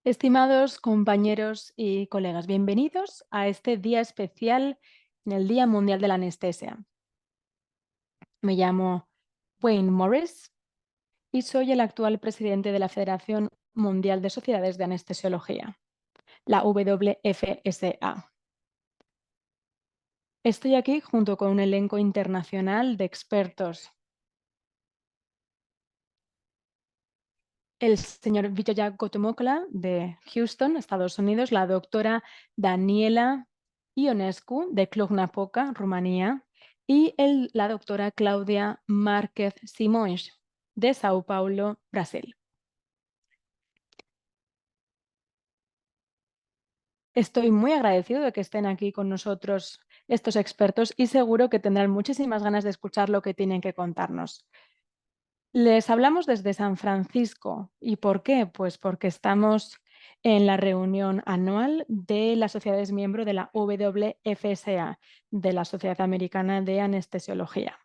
Estimados compañeros y colegas, bienvenidos a este día especial en el Día Mundial de la Anestesia. Me llamo Wayne Morris y soy el actual presidente de la Federación Mundial de Sociedades de Anestesiología, la WFSA. Estoy aquí junto con un elenco internacional de expertos. El señor Vijaya Gautamukula de Houston, Estados Unidos, la doctora Daniela Ionescu de Cluj-Napoca, Rumanía, y la doctora Claudia Márquez Simões de Sao Paulo, Brasil. Estoy muy agradecido de que estén aquí con nosotros estos expertos y seguro que tendrán muchísimas ganas de escuchar lo que tienen que contarnos. Les hablamos desde San Francisco. ¿Y por qué? Pues porque estamos en la reunión anual de las sociedades miembro de la WFSA, de la Sociedad Americana de Anestesiología.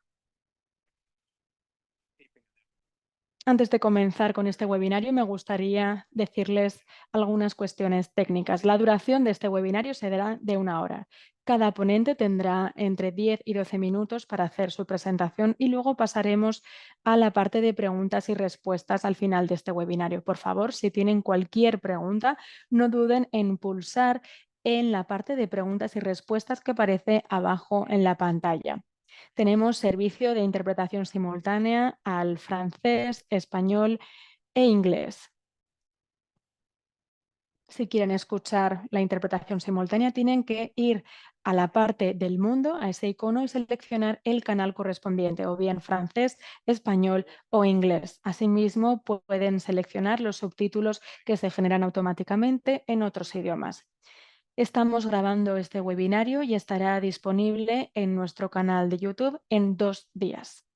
Antes de comenzar con este webinario, me gustaría decirles algunas cuestiones técnicas. La duración de este webinario será de 1 hora. Cada ponente tendrá entre 10 y 12 minutos para hacer su presentación y luego pasaremos a la parte de preguntas y respuestas al final de este webinario. Por favor, si tienen cualquier pregunta, no duden en pulsar en la parte de preguntas y respuestas que aparece abajo en la pantalla. Tenemos servicio de interpretación simultánea al francés, español e inglés. Si quieren escuchar la interpretación simultánea, tienen que ir a la parte del mundo, a ese icono, y seleccionar el canal correspondiente, o bien francés, español o inglés. Asimismo, pueden seleccionar los subtítulos que se generan automáticamente en otros idiomas. Estamos grabando este webinario y estará disponible en nuestro canal de YouTube en 2 días.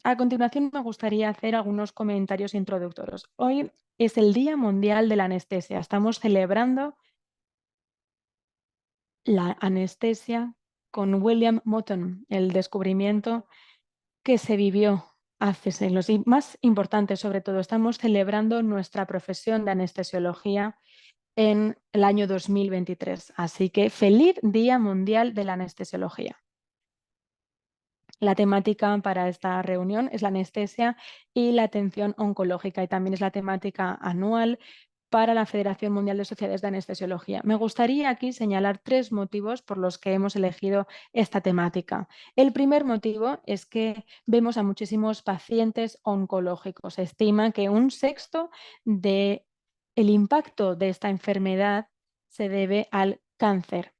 A continuación, me gustaría hacer algunos comentarios introductorios. Hoy es el Día Mundial de la Anestesia. Estamos celebrando la anestesia con William Morton, el descubrimiento que se vivió hace siglos. Y más importante, sobre todo, estamos celebrando nuestra profesión de anestesiología en el año 2023. Así que feliz Día Mundial de la Anestesiología. La temática para esta reunión es la anestesia y la atención oncológica, y también es la temática anual para la Federación Mundial de Sociedades de Anestesiología. Me gustaría aquí señalar 3 motivos por los que hemos elegido esta temática. El primer motivo es que vemos a muchísimos pacientes oncológicos. Se estima que 1/6 del impacto de esta enfermedad se debe al cáncer.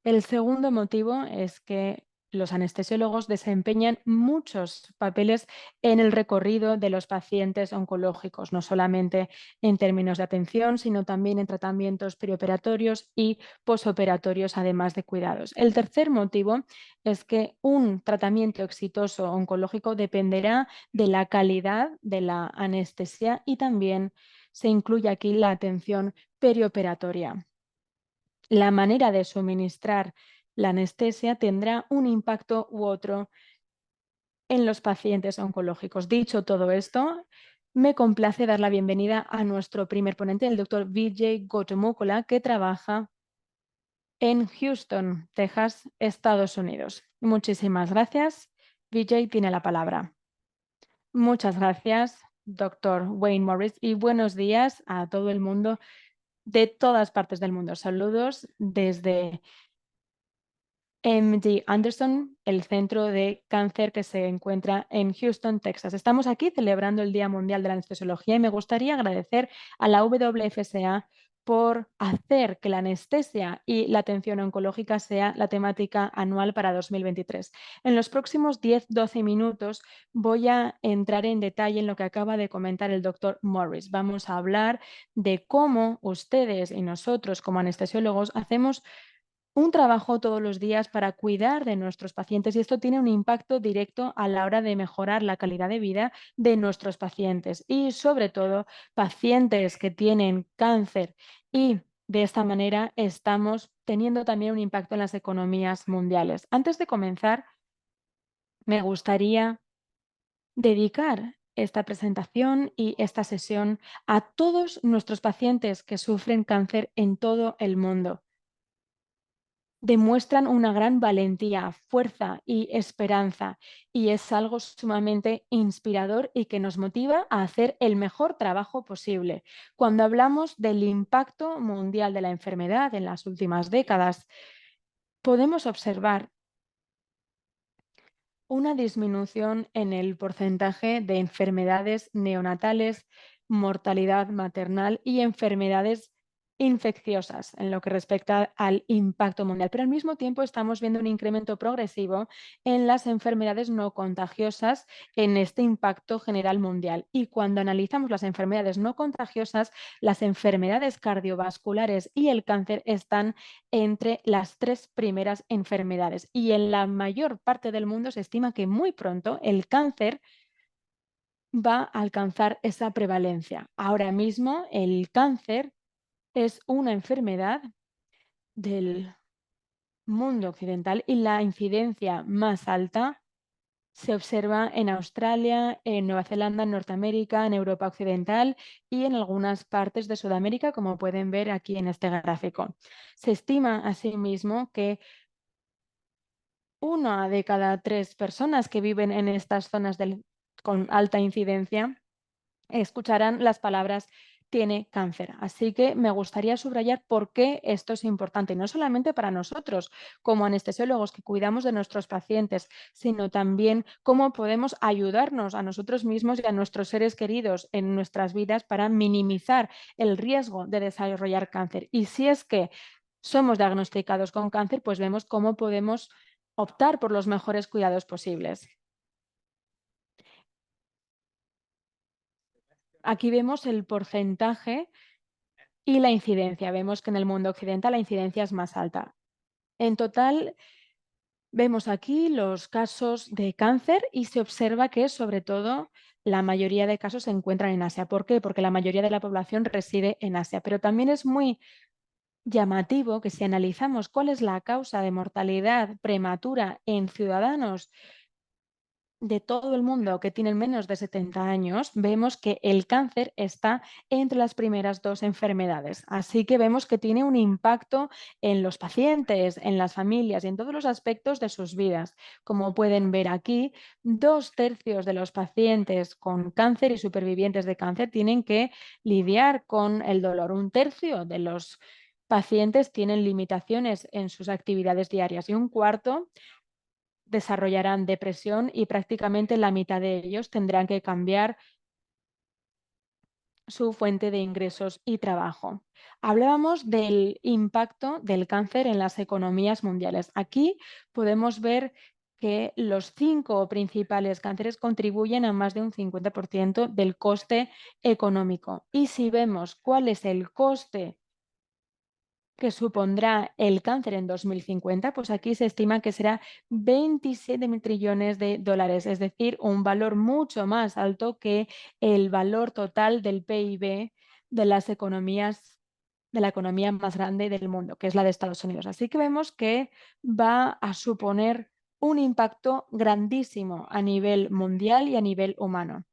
El segundo motivo es que los anestesiólogos desempeñan muchos papeles en el recorrido de los pacientes oncológicos, no solamente en términos de atención, sino también en tratamientos perioperatorios y posoperatorios, además de cuidados. El tercer motivo es que un tratamiento exitoso oncológico dependerá de la calidad de la anestesia y también se incluye aquí la atención perioperatoria. La manera de suministrar la anestesia tendrá un impacto u otro en los pacientes oncológicos. Dicho todo esto, me complace dar la bienvenida a nuestro primer ponente, el doctor Vijay Gautamukula, que trabaja en Houston, Texas, Estados Unidos. Muchísimas gracias. Vijay tiene la palabra. Muchas gracias, doctor Wayne Morris, y buenos días a todo el mundo de todas partes del mundo. Saludos desde MD Anderson, el centro de cáncer que se encuentra en Houston, Texas. Estamos aquí celebrando el Día Mundial de la Anestesiología y me gustaría agradecer a la WFSA por hacer que la anestesia y la atención oncológica sea la temática anual para 2023. En los próximos 10-12 minutos voy a entrar en detalle en lo que acaba de comentar el doctor Morris. Vamos a hablar de cómo ustedes y nosotros como anestesiólogos hacemos un trabajo todos los días para cuidar de nuestros pacientes, y esto tiene un impacto directo a la hora de mejorar la calidad de vida de nuestros pacientes y sobre todo pacientes que tienen cáncer, y de esta manera estamos teniendo también un impacto en las economías mundiales. Antes de comenzar, me gustaría dedicar esta presentación y esta sesión a todos nuestros pacientes que sufren cáncer en todo el mundo. Demuestran una gran valentía, fuerza y esperanza, y es algo sumamente inspirador y que nos motiva a hacer el mejor trabajo posible. Cuando hablamos del impacto mundial de la enfermedad en las últimas décadas, podemos observar una disminución en el porcentaje de enfermedades neonatales, mortalidad maternal y enfermedades infecciosas en lo que respecta al impacto mundial. Pero al mismo tiempo estamos viendo un incremento progresivo en las enfermedades no contagiosas en este impacto general mundial. Y cuando analizamos las enfermedades no contagiosas, las enfermedades cardiovasculares y el cáncer están entre las 3 primeras enfermedades. Y en la mayor parte del mundo se estima que muy pronto el cáncer va a alcanzar esa prevalencia. Ahora mismo el cáncer es una enfermedad del mundo occidental y la incidencia más alta se observa en Australia, en Nueva Zelanda, en Norteamérica, en Europa Occidental y en algunas partes de Sudamérica, como pueden ver aquí en este gráfico. Se estima asimismo que una de cada 3 personas que viven en estas zonas con alta incidencia escucharán las palabras tiene cáncer. Así que me gustaría subrayar por qué esto es importante, y no solamente para nosotros como anestesiólogos que cuidamos de nuestros pacientes, sino también cómo podemos ayudarnos a nosotros mismos y a nuestros seres queridos en nuestras vidas para minimizar el riesgo de desarrollar cáncer. Y si es que somos diagnosticados con cáncer, pues vemos cómo podemos optar por los mejores cuidados posibles. Aquí vemos el porcentaje y la incidencia. Vemos que en el mundo occidental la incidencia es más alta. En total, vemos aquí los casos de cáncer y se observa que sobre todo la mayoría de casos se encuentran en Asia. ¿Por qué? Porque la mayoría de la población reside en Asia. Pero también es muy llamativo que si analizamos cuál es la causa de mortalidad prematura en ciudadanos de todo el mundo que tienen menos de 70 años, vemos que el cáncer está entre las primeras 2 enfermedades. Así que vemos que tiene un impacto en los pacientes, en las familias y en todos los aspectos de sus vidas. Como pueden ver aquí, 2/3 de los pacientes con cáncer y supervivientes de cáncer tienen que lidiar con el dolor. 1/3 de los pacientes tienen limitaciones en sus actividades diarias y 1/4 desarrollarán depresión y prácticamente la mitad de ellos tendrán que cambiar su fuente de ingresos y trabajo. Hablábamos del impacto del cáncer en las economías mundiales. Aquí podemos ver que los 5 principales cánceres contribuyen a más de un 50% del coste económico. Y si vemos cuál es el coste que supondrá el cáncer en 2050, pues aquí se estima que será 27.000 trillones de dólares, es decir, un valor mucho más alto que el valor total del PIB de las economías, de la economía más grande del mundo, que es la de Estados Unidos. Así que vemos que va a suponer un impacto grandísimo a nivel mundial y a nivel humano.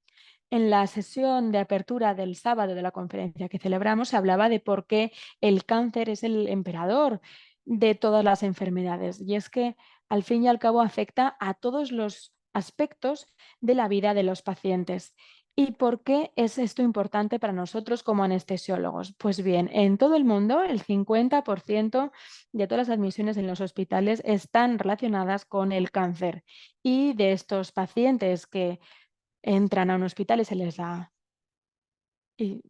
En la sesión de apertura del sábado de la conferencia que celebramos se hablaba de por qué el cáncer es el emperador de todas las enfermedades. Y es que al fin y al cabo afecta a todos los aspectos de la vida de los pacientes. ¿Y por qué es esto importante para nosotros como anestesiólogos? Pues bien, en todo el mundo el 50% de todas las admisiones en los hospitales están relacionadas con el cáncer. Y de estos pacientes que entran a un hospital y se les da y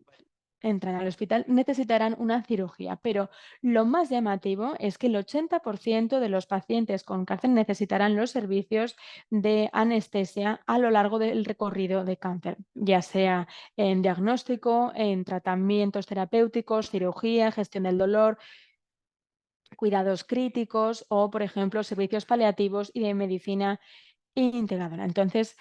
entran al hospital, necesitarán una cirugía, pero lo más llamativo es que el 80% de los pacientes con cáncer necesitarán los servicios de anestesia a lo largo del recorrido de cáncer, ya sea en diagnóstico, en tratamientos terapéuticos, cirugía, gestión del dolor, cuidados críticos o, por ejemplo, servicios paliativos y de medicina integradora. Entonces,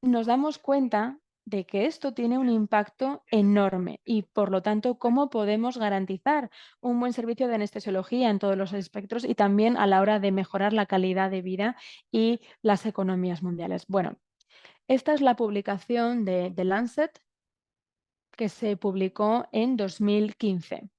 nos damos cuenta de que esto tiene un impacto enorme y, por lo tanto, cómo podemos garantizar un buen servicio de anestesiología en todos los espectros y también a la hora de mejorar la calidad de vida y las economías mundiales. Bueno, Esta es la publicación de The Lancet que se publicó en 2015.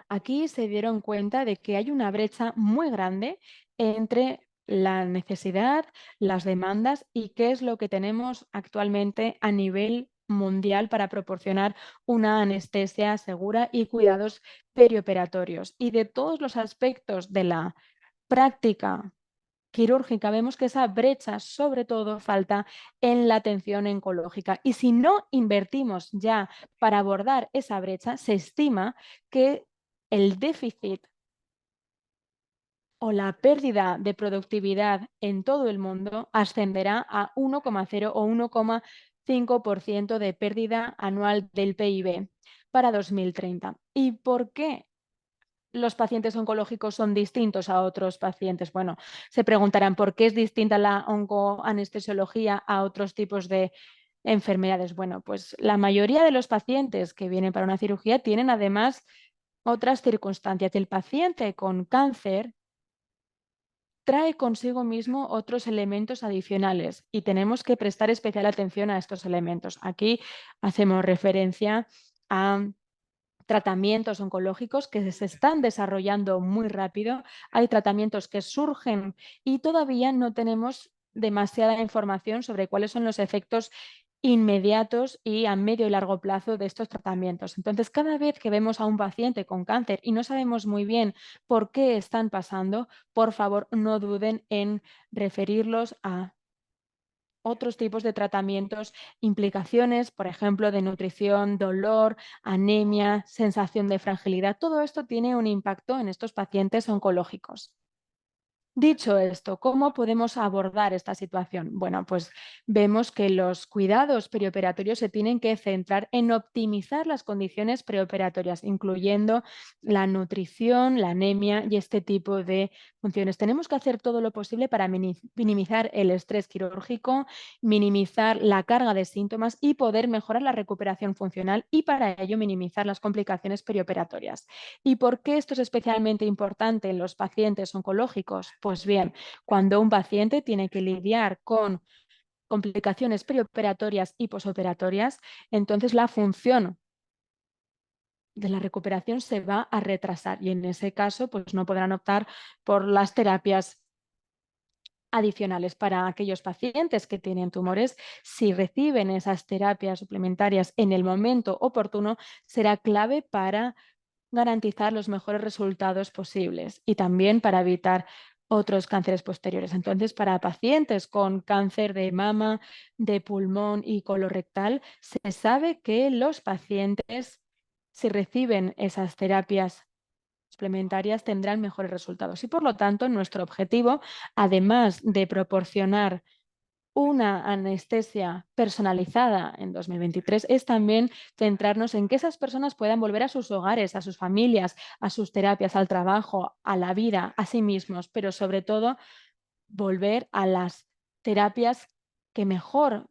Aquí se dieron cuenta de que hay una brecha muy grande entre la necesidad, las demandas y qué es lo que tenemos actualmente a nivel mundial para proporcionar una anestesia segura y cuidados perioperatorios. Y de todos los aspectos de la práctica quirúrgica, vemos que esa brecha sobre todo falta en la atención oncológica. Y si no invertimos ya para abordar esa brecha, se estima que el déficit o la pérdida de productividad en todo el mundo ascenderá a 1,0 o 1,5% de pérdida anual del PIB para 2030. ¿Y por qué los pacientes oncológicos son distintos a otros pacientes? Bueno, se preguntarán por qué es distinta la oncoanestesiología a otros tipos de enfermedades. Bueno, pues la mayoría de los pacientes que vienen para una cirugía tienen además otras circunstancias. El paciente con cáncer trae consigo mismo otros elementos adicionales y tenemos que prestar especial atención a estos elementos. Aquí hacemos referencia a tratamientos oncológicos que se están desarrollando muy rápido. Hay tratamientos que surgen y todavía no tenemos demasiada información sobre cuáles son los efectos inmediatos y a medio y largo plazo de estos tratamientos. Entonces, cada vez que vemos a un paciente con cáncer y no sabemos muy bien por qué están pasando, por favor, no duden en referirlos a otros tipos de tratamientos, implicaciones, por ejemplo, de nutrición, dolor, anemia, sensación de fragilidad. Todo esto tiene un impacto en estos pacientes oncológicos. Dicho esto, ¿cómo podemos abordar esta situación? Bueno, pues vemos que los cuidados perioperatorios se tienen que centrar en optimizar las condiciones preoperatorias, incluyendo la nutrición, la anemia y este tipo de funciones. Tenemos que hacer todo lo posible para minimizar el estrés quirúrgico, minimizar la carga de síntomas y poder mejorar la recuperación funcional y para ello minimizar las complicaciones perioperatorias. ¿Y por qué esto es especialmente importante en los pacientes oncológicos? Pues bien, cuando un paciente tiene que lidiar con complicaciones perioperatorias y posoperatorias, entonces la función de la recuperación se va a retrasar y en ese caso pues no podrán optar por las terapias adicionales. Para aquellos pacientes que tienen tumores, si reciben esas terapias suplementarias en el momento oportuno, será clave para garantizar los mejores resultados posibles y también para evitar otros cánceres posteriores. Entonces, para pacientes con cáncer de mama, de pulmón y colorectal, se sabe que los pacientes, si reciben esas terapias suplementarias, tendrán mejores resultados. Y por lo tanto, nuestro objetivo, además de proporcionar una anestesia personalizada en 2023 es también centrarnos en que esas personas puedan volver a sus hogares, a sus familias, a sus terapias, al trabajo, a la vida, a sí mismos, pero sobre todo volver a las terapias que mejor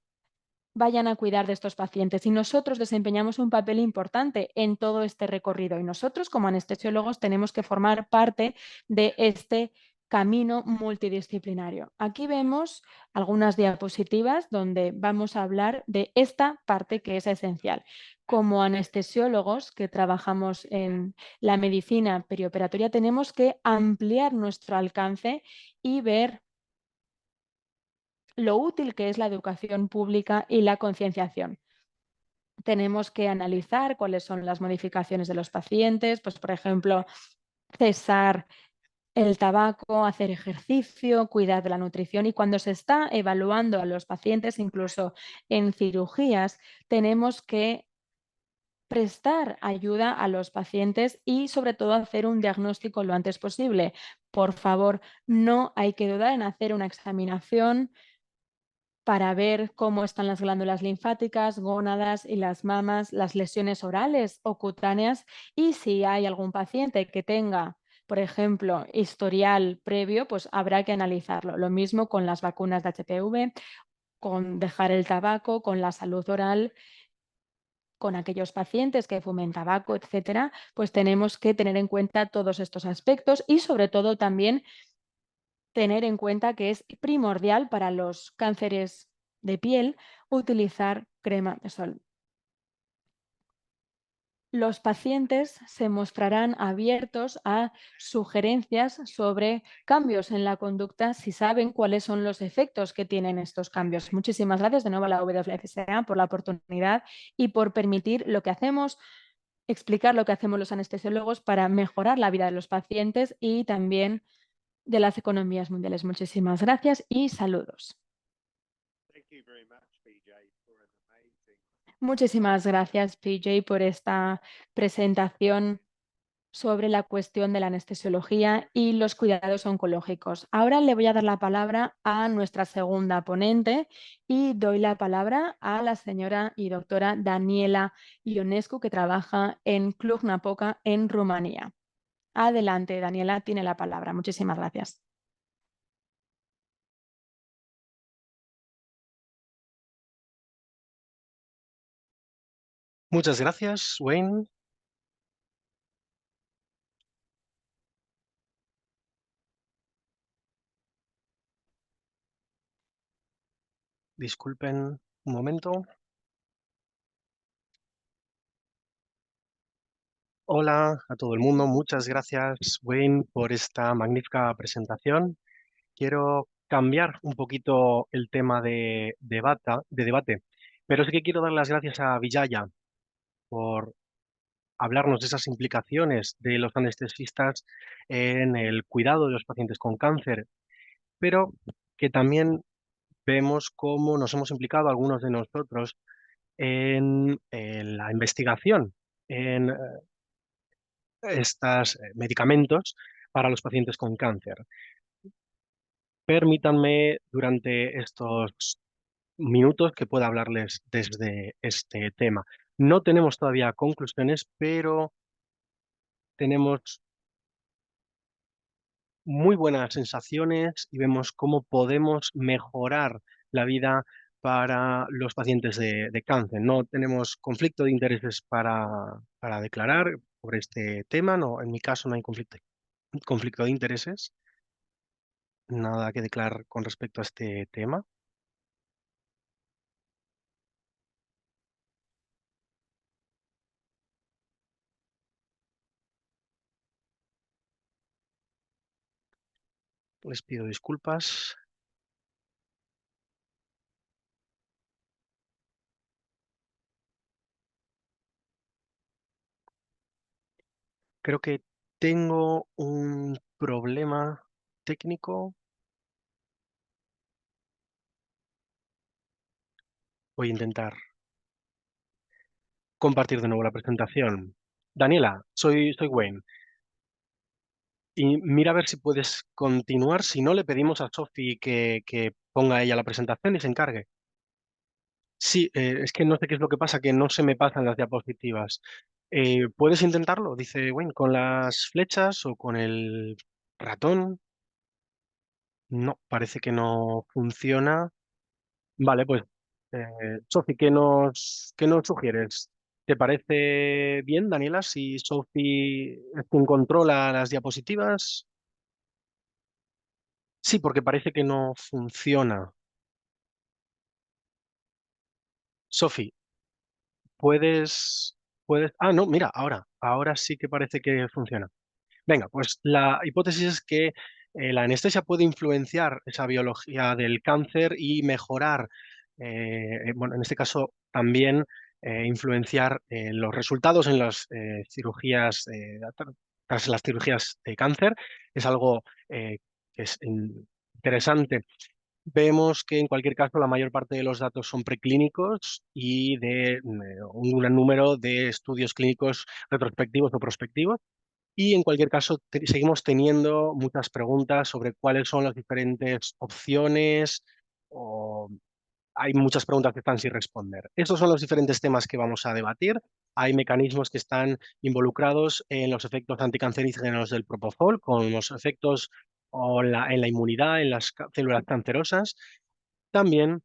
vayan a cuidar de estos pacientes. Y nosotros desempeñamos un papel importante en todo este recorrido. Y nosotros, como anestesiólogos, tenemos que formar parte de este camino multidisciplinario. Aquí vemos algunas diapositivas donde vamos a hablar de esta parte que es esencial. Como anestesiólogos que trabajamos en la medicina perioperatoria, tenemos que ampliar nuestro alcance y ver lo útil que es la educación pública y la concienciación. Tenemos que analizar cuáles son las modificaciones de los pacientes, pues por ejemplo, cesar el tabaco, hacer ejercicio, cuidar de la nutrición y cuando se está evaluando a los pacientes, incluso en cirugías, tenemos que prestar ayuda a los pacientes y sobre todo hacer un diagnóstico lo antes posible. Por favor, no hay que dudar en hacer una examinación para ver cómo están las glándulas linfáticas, gónadas y las mamas, las lesiones orales o cutáneas y si hay algún paciente que tenga, por ejemplo, historial previo, pues habrá que analizarlo. Lo mismo con las vacunas de HPV, con dejar el tabaco, con la salud oral, con aquellos pacientes que fumen tabaco, etcétera, pues tenemos que tener en cuenta todos estos aspectos y sobre todo también tener en cuenta que es primordial para los cánceres de piel utilizar crema de sol. Los pacientes se mostrarán abiertos a sugerencias sobre cambios en la conducta si saben cuáles son los efectos que tienen estos cambios. Muchísimas gracias de nuevo a la WFSA por la oportunidad y por permitir lo que hacemos, explicar lo que hacemos los anestesiólogos para mejorar la vida de los pacientes y también de las economías mundiales. Muchísimas gracias y saludos. Muchísimas gracias, PJ, por esta presentación sobre la cuestión de la anestesiología y los cuidados oncológicos. Ahora le voy a dar la palabra a nuestra segunda ponente y doy la palabra a la señora y doctora Daniela Ionescu, que trabaja en Cluj-Napoca, en Rumanía. Adelante, Daniela, tiene la palabra. Muchísimas gracias. Muchas gracias, Wayne. Disculpen un momento. Hola a todo el mundo. Muchas gracias, Wayne, por esta magnífica presentación. Quiero cambiar un poquito el tema de debate, pero sí que quiero dar las gracias a Vijaya por hablarnos de esas implicaciones de los anestesistas en el cuidado de los pacientes con cáncer, pero que también vemos cómo nos hemos implicado algunos de nosotros en la investigación en estos medicamentos para los pacientes con cáncer. Permítanme durante estos minutos que pueda hablarles desde este tema. No tenemos todavía conclusiones, pero tenemos muy buenas sensaciones y vemos cómo podemos mejorar la vida para los pacientes de cáncer. No tenemos conflicto de intereses para declarar sobre este tema. No, en mi caso no hay conflicto de intereses, nada que declarar con respecto a este tema. Les pido disculpas. Creo que tengo un problema técnico. Voy a intentar compartir de nuevo la presentación. Daniela, soy Wayne. Y mira a ver si puedes continuar. Si no, le pedimos a Sophie que ponga ella la presentación y se encargue. Sí, es que no sé qué es lo que pasa, que no se me pasan las diapositivas. ¿Puedes intentarlo? Dice Wayne, ¿con las flechas o con el ratón? No, parece que no funciona. Vale, pues, Sophie, ¿qué nos sugieres? ¿Te parece bien, Daniela, si Sophie es quien controla las diapositivas? Sí, porque parece que no funciona. Sophie, ¿puedes? Ah, no, mira, ahora sí que parece que funciona. Venga, pues la hipótesis es que la anestesia puede influenciar esa biología del cáncer y mejorar, bueno, en este caso también influenciar los resultados en las cirugías, tras las cirugías de cáncer. Es algo que es interesante. Vemos que en cualquier caso la mayor parte de los datos son preclínicos y de un gran número de estudios clínicos retrospectivos o prospectivos. Y en cualquier caso, seguimos teniendo muchas preguntas sobre cuáles son las diferentes opciones o hay muchas preguntas que están sin responder. Estos son los diferentes temas que vamos a debatir. Hay mecanismos que están involucrados en los efectos anticancerígenos del propofol, con los efectos en la inmunidad, en las células cancerosas. También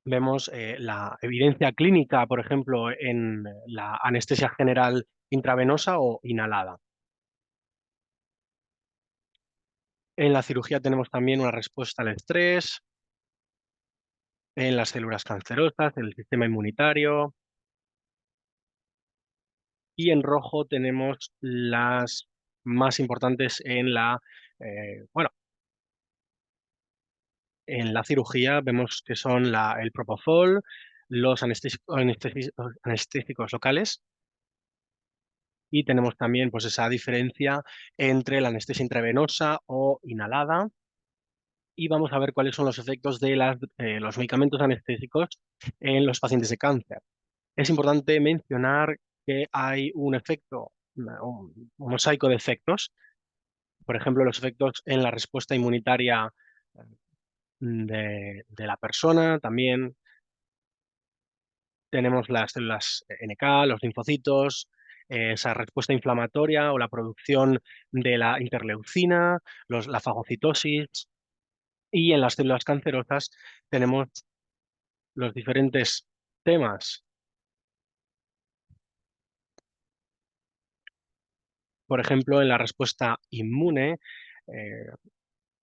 vemos la evidencia clínica, por ejemplo, en la anestesia general intravenosa o inhalada. En la cirugía tenemos también una respuesta al estrés, en las células cancerosas, el sistema inmunitario, y en rojo tenemos las más importantes en bueno, en la cirugía vemos que son el propofol, los anestésicos locales, y tenemos también pues esa diferencia entre la anestesia intravenosa o inhalada, y vamos a ver cuáles son los efectos de los medicamentos anestésicos en los pacientes de cáncer. Es importante mencionar que hay un efecto, un mosaico de efectos, por ejemplo, los efectos en la respuesta inmunitaria de la persona. También tenemos las células NK, los linfocitos, esa respuesta inflamatoria o la producción de la interleucina, la fagocitosis. Y en las células cancerosas tenemos los diferentes temas. Por ejemplo, en la respuesta inmune, eh,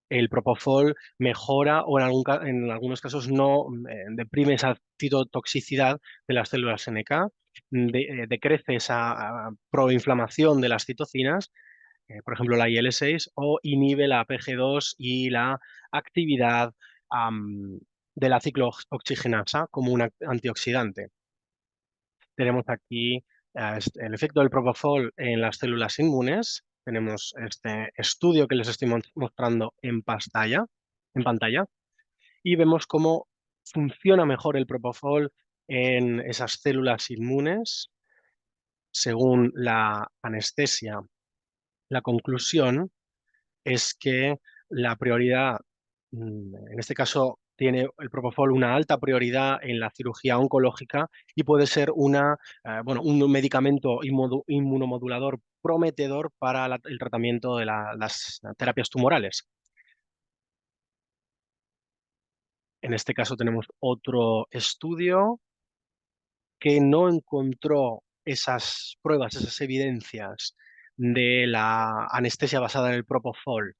el propofol mejora o en algunos casos no deprime esa citotoxicidad de las células NK, decrece esa proinflamación de las citocinas, por ejemplo la IL-6, o inhibe la PG2 y la actividad de la ciclooxigenasa como un antioxidante. Tenemos aquí el efecto del propofol en las células inmunes. Tenemos este estudio que les estoy mostrando en pantalla, y vemos cómo funciona mejor el propofol en esas células inmunes según la anestesia. La conclusión es que la prioridad, en este caso, tiene el propofol una alta prioridad en la cirugía oncológica y puede ser bueno, un medicamento inmunomodulador prometedor para el tratamiento de las terapias tumorales. En este caso tenemos otro estudio que no encontró esas pruebas, esas evidencias de la anestesia basada en el propofol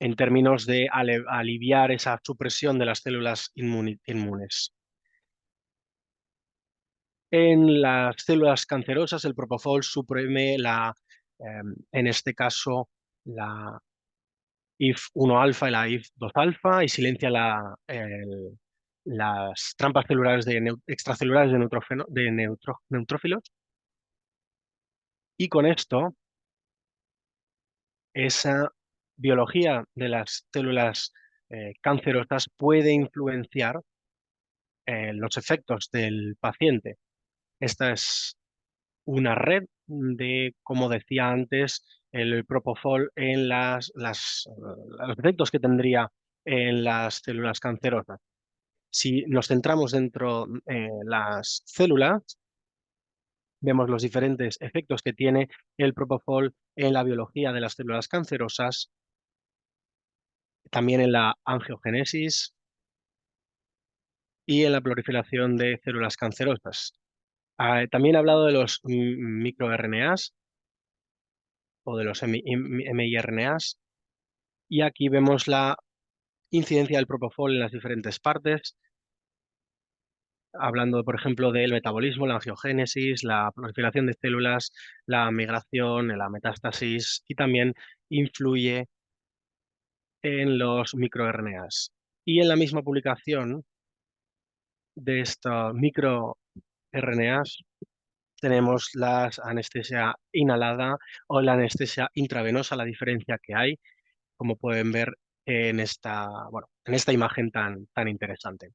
en términos de aliviar esa supresión de las células inmunes. En las células cancerosas, el propofol suprime en este caso, la IF-1 alfa y la IF-2 alfa, y silencia las trampas celulares extracelulares de neutrófilos. Y con esto, esa biología de las células cancerosas puede influenciar los efectos del paciente. Esta es una red de, como decía antes, el propofol en los efectos que tendría en las células cancerosas. Si nos centramos dentro de las células, vemos los diferentes efectos que tiene el propofol en la biología de las células cancerosas, también en la angiogénesis y en la proliferación de células cancerosas. También he hablado de los microRNAs o de los miRNAs, y aquí vemos la incidencia del propofol en las diferentes partes, hablando, por ejemplo, del metabolismo, la angiogénesis, la proliferación de células, la migración, la metástasis, y también influye en los microRNAs. Y en la misma publicación de estos microRNAs tenemos la anestesia inhalada o la anestesia intravenosa, la diferencia que hay, como pueden ver bueno, en esta imagen tan interesante.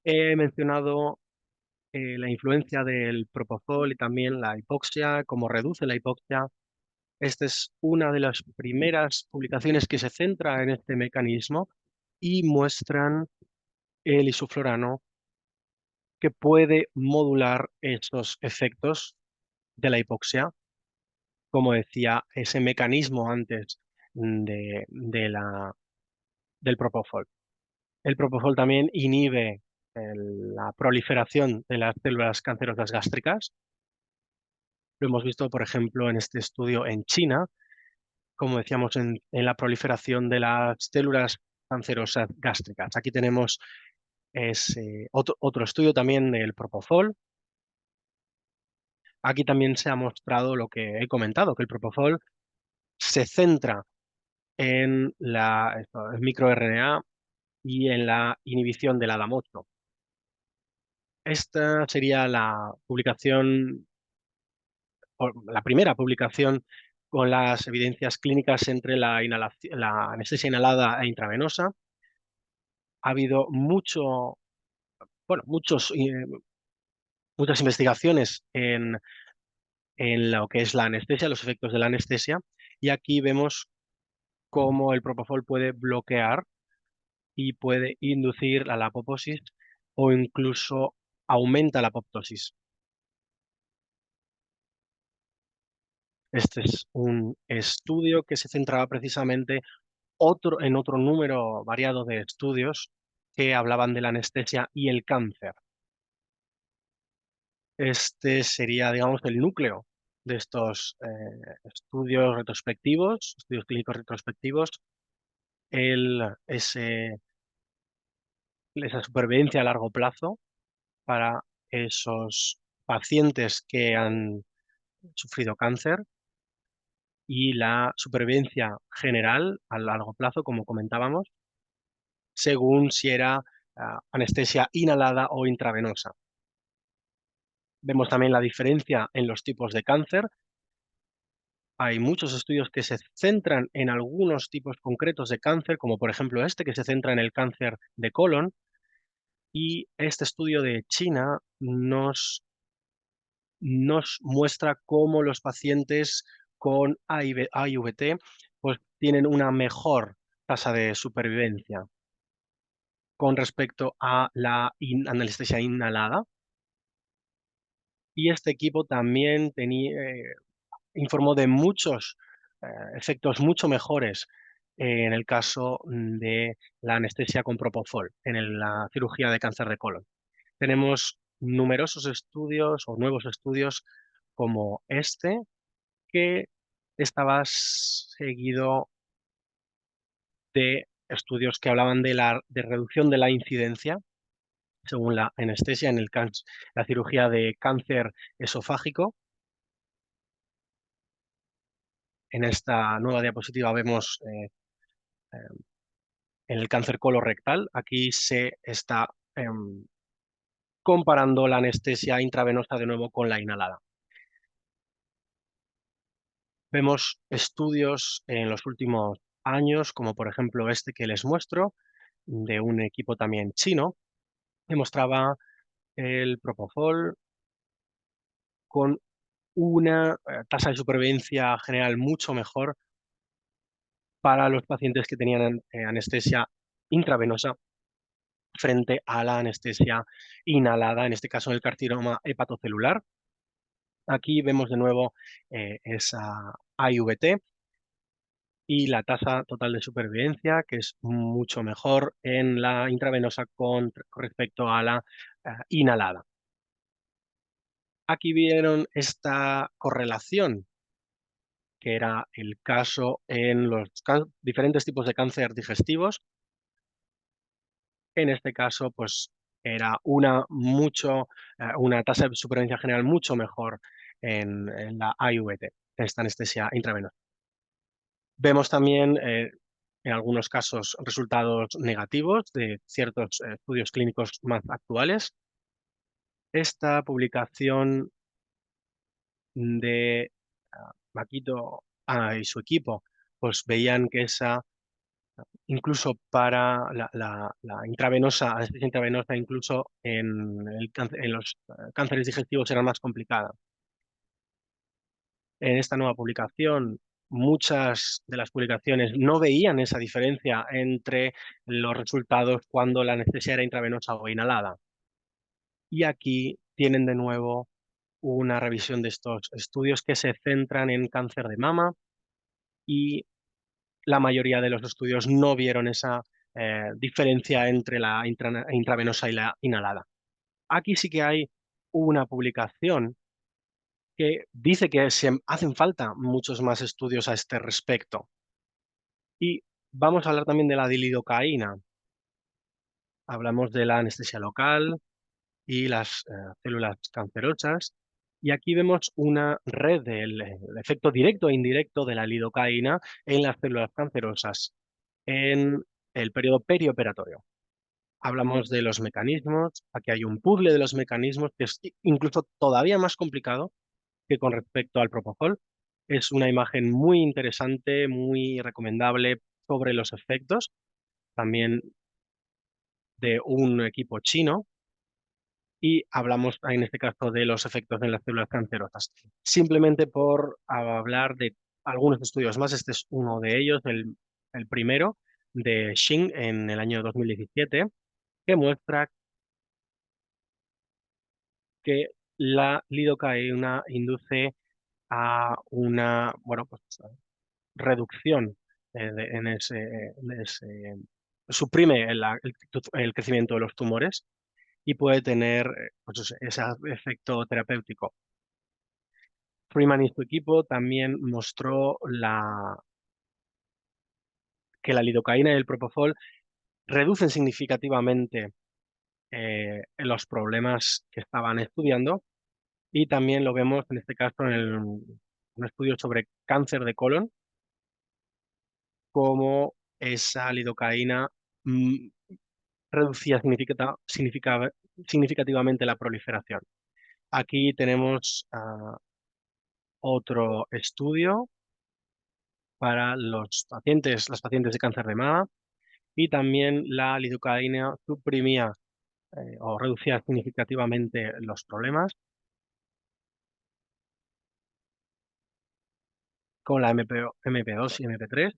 He mencionado la influencia del propofol y también la hipoxia, cómo reduce la hipoxia. Esta es una de las primeras publicaciones que se centra en este mecanismo y muestran el isoflurano que puede modular esos efectos de la hipoxia, como decía, ese mecanismo antes del propofol. El propofol también inhibe la proliferación de las células cancerosas gástricas. Lo hemos visto, por ejemplo, en este estudio en China, como decíamos, en la proliferación de las células cancerosas gástricas. Aquí tenemos otro estudio también del Propofol. Aquí también se ha mostrado lo que he comentado, que el Propofol se centra en el microRNA y en la inhibición del ADAM8. Esta sería la publicación, o la primera publicación con las evidencias clínicas entre la anestesia inhalada e intravenosa. Ha habido bueno, muchas investigaciones en lo que es la anestesia, los efectos de la anestesia, y aquí vemos cómo el propofol puede bloquear y puede inducir a la apoptosis o incluso aumenta la apoptosis. Este es un estudio que se centraba precisamente en otro número variado de estudios que hablaban de la anestesia y el cáncer. Este sería, digamos, el núcleo de estos estudios retrospectivos, estudios clínicos retrospectivos, ese esa supervivencia a largo plazo para esos pacientes que han sufrido cáncer y la supervivencia general a largo plazo, como comentábamos, según si era anestesia inhalada o intravenosa. Vemos también la diferencia en los tipos de cáncer. Hay muchos estudios que se centran en algunos tipos concretos de cáncer, como por ejemplo este que se centra en el cáncer de colon, y este estudio de China nos muestra cómo los pacientes con AIVT pues, tienen una mejor tasa de supervivencia con respecto a la anestesia inhalada. Y este equipo también informó de muchos efectos mucho mejores en el caso de la anestesia con propofol en la cirugía de cáncer de colon. Tenemos numerosos estudios o nuevos estudios como este, que estaba seguido de estudios que hablaban de reducción de la incidencia según la anestesia en la cirugía de cáncer esofágico. En esta nueva diapositiva vemos eh, en el cáncer colorectal. Aquí se está comparando la anestesia intravenosa de nuevo con la inhalada. Vemos estudios en los últimos años, como por ejemplo este que les muestro, de un equipo también chino, que mostraba el propofol con una tasa de supervivencia general mucho mejor para los pacientes que tenían anestesia intravenosa frente a la anestesia inhalada, en este caso el carcinoma hepatocelular. Aquí vemos de nuevo esa AIVT y la tasa total de supervivencia, que es mucho mejor en la intravenosa con respecto a la inhalada. Aquí vieron esta correlación, que era el caso en los diferentes tipos de cáncer digestivos. En este caso, pues era una tasa de supervivencia general mucho mejor en la AIVT, esta anestesia intravenosa. Vemos también en algunos casos resultados negativos de ciertos estudios clínicos más actuales. Esta publicación de Makito y su equipo, pues veían que incluso para la intravenosa, anestesia intravenosa, incluso en los cánceres digestivos era más complicada. En esta nueva publicación, muchas de las publicaciones no veían esa diferencia entre los resultados cuando la anestesia era intravenosa o inhalada. Y aquí tienen de nuevo una revisión de estos estudios que se centran en cáncer de mama y la mayoría de los estudios no vieron esa diferencia entre la intravenosa y la inhalada. Aquí sí que hay una publicación que dice que se hacen falta muchos más estudios a este respecto. Y vamos a hablar también de la lidocaína. Hablamos de la anestesia local y las células cancerosas. Y aquí vemos una red del efecto directo e indirecto de la lidocaína en las células cancerosas en el periodo perioperatorio. Hablamos de los mecanismos, aquí hay un puzzle de los mecanismos que es incluso todavía más complicado que con respecto al propofol. Es una imagen muy interesante, muy recomendable sobre los efectos, también de un equipo chino, y hablamos en este caso de los efectos en las células cancerosas. Simplemente por hablar de algunos estudios más, este es uno de ellos, el primero de Xing en el año 2017, que muestra que la lidocaína induce a una, bueno, pues, reducción suprime el crecimiento de los tumores y puede tener pues, ese efecto terapéutico. Freeman y su equipo también mostró que la lidocaína y el propofol reducen significativamente los problemas que estaban estudiando, y también lo vemos en este caso en un estudio sobre cáncer de colon, como esa lidocaína mm, reducía significativamente la proliferación. Aquí tenemos otro estudio para las pacientes de cáncer de mama, y también la lidocaína suprimía o reducía significativamente los problemas con la MP2 y MP3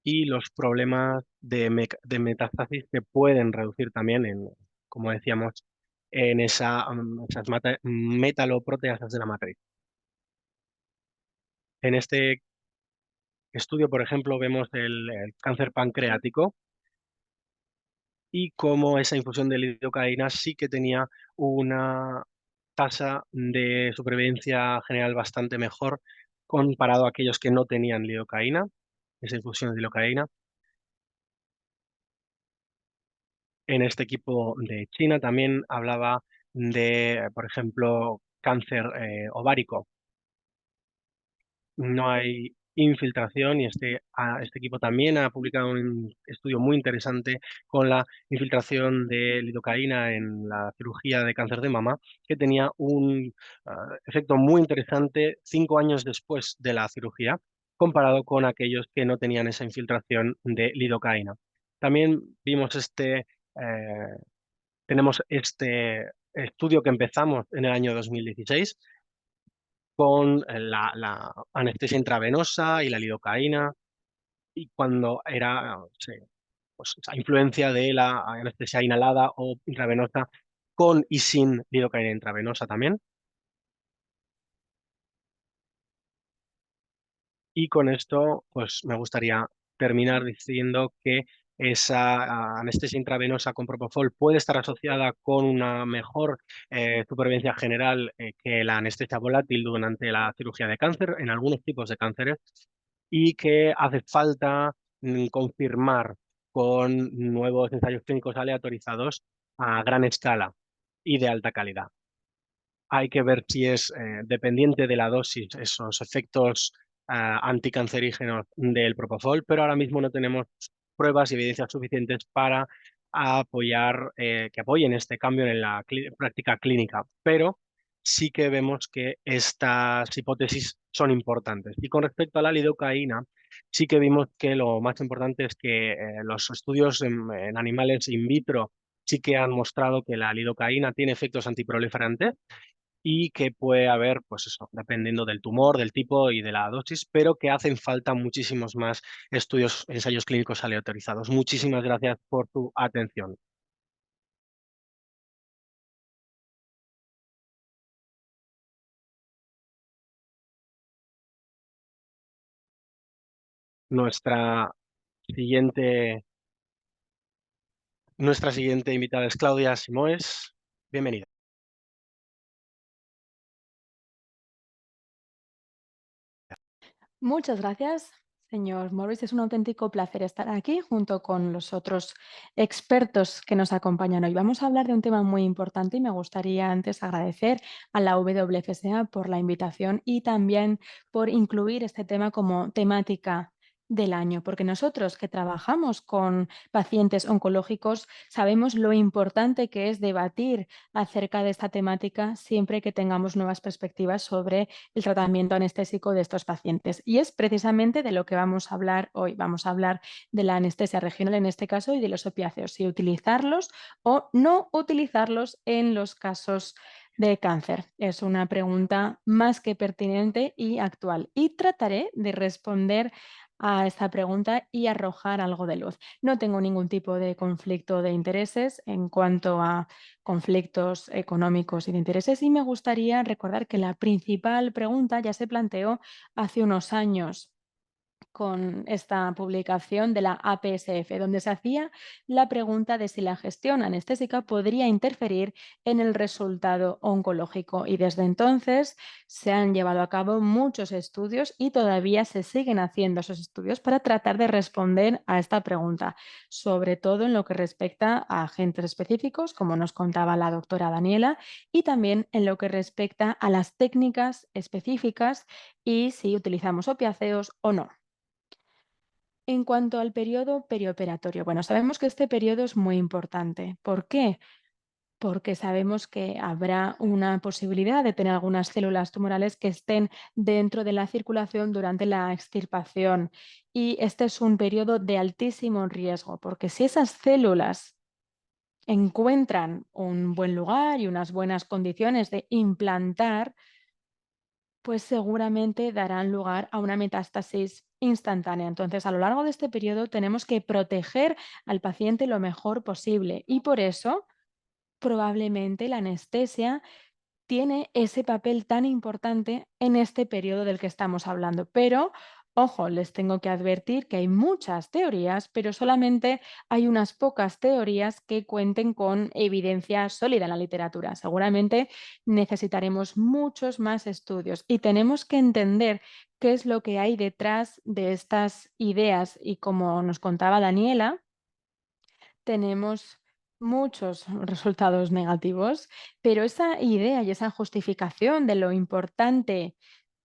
y los problemas de metástasis que pueden reducir también, como decíamos, en esas metaloproteasas de la matriz. En este estudio, por ejemplo, vemos el cáncer pancreático y cómo esa infusión de lidocaína sí que tenía una tasa de supervivencia general bastante mejor comparado a aquellos que no tenían lidocaína, esa infusión de lidocaína. En este equipo de China también hablaba de, por ejemplo, cáncer ovárico. No hay infiltración, y este equipo también ha publicado un estudio muy interesante con la infiltración de lidocaína en la cirugía de cáncer de mama, que tenía un efecto muy interesante 5 años después de la cirugía, comparado con aquellos que no tenían esa infiltración de lidocaína. También tenemos este estudio que empezamos en el año 2016 con la anestesia intravenosa y la lidocaína, y cuando era pues, esa influencia de la anestesia inhalada o intravenosa con y sin lidocaína intravenosa también. Y con esto, pues me gustaría terminar diciendo que esa anestesia intravenosa con propofol puede estar asociada con una mejor supervivencia general que la anestesia volátil durante la cirugía de cáncer en algunos tipos de cánceres, y que hace falta confirmar con nuevos ensayos clínicos aleatorizados a gran escala y de alta calidad. Hay que ver si es dependiente de la dosis, esos efectos anticancerígenos del propofol, pero ahora mismo no tenemos pruebas y evidencias suficientes para que apoyen este cambio en la práctica clínica, pero sí que vemos que estas hipótesis son importantes. Y con respecto a la lidocaína, sí que vimos que lo más importante es que los estudios en animales in vitro sí que han mostrado que la lidocaína tiene efectos antiproliferantes, y que puede haber, pues eso, dependiendo del tumor, del tipo y de la dosis, pero que hacen falta muchísimos más estudios, ensayos clínicos aleatorizados. Muchísimas gracias por tu atención. Nuestra siguiente, nuestra siguiente invitada es Claudia Simoes. Bienvenida. Muchas gracias, señor Morris. Es un auténtico placer estar aquí junto con los otros expertos que nos acompañan hoy. Vamos a hablar de un tema muy importante y me gustaría antes agradecer a la WFSA por la invitación y también por incluir este tema como temática del año, porque nosotros que trabajamos con pacientes oncológicos sabemos lo importante que es debatir acerca de esta temática siempre que tengamos nuevas perspectivas sobre el tratamiento anestésico de estos pacientes. Y es precisamente de lo que vamos a hablar hoy. Vamos a hablar de la anestesia regional en este caso y de los opiáceos, si utilizarlos o no utilizarlos en los casos de cáncer. Es una pregunta más que pertinente y actual. Y trataré de responder a esta pregunta y arrojar algo de luz. No tengo ningún tipo de conflicto de intereses en cuanto a conflictos económicos y de intereses. Y me gustaría recordar que la principal pregunta ya se planteó hace unos años con esta publicación de la APSF, donde se hacía la pregunta de si la gestión anestésica podría interferir en el resultado oncológico. Y desde entonces se han llevado a cabo muchos estudios y todavía se siguen haciendo esos estudios para tratar de responder a esta pregunta, sobre todo en lo que respecta a agentes específicos, como nos contaba la doctora Daniela, y también en lo que respecta a las técnicas específicas y si utilizamos opiáceos o no. En cuanto al periodo perioperatorio, bueno, sabemos que este periodo es muy importante. ¿Por qué? Porque sabemos que habrá una posibilidad de tener algunas células tumorales que estén dentro de la circulación durante la extirpación. Y este es un periodo de altísimo riesgo, porque si esas células encuentran un buen lugar y unas buenas condiciones de implantar, pues seguramente darán lugar a una metástasis instantánea. Entonces, a lo largo de este periodo tenemos que proteger al paciente lo mejor posible y por eso probablemente la anestesia tiene ese papel tan importante en este periodo del que estamos hablando. Pero, ojo, les tengo que advertir que hay muchas teorías, pero solamente hay unas pocas teorías que cuenten con evidencia sólida en la literatura. Seguramente necesitaremos muchos más estudios y tenemos que entender qué es lo que hay detrás de estas ideas. Y como nos contaba Daniela, tenemos muchos resultados negativos, pero esa idea y esa justificación de lo importante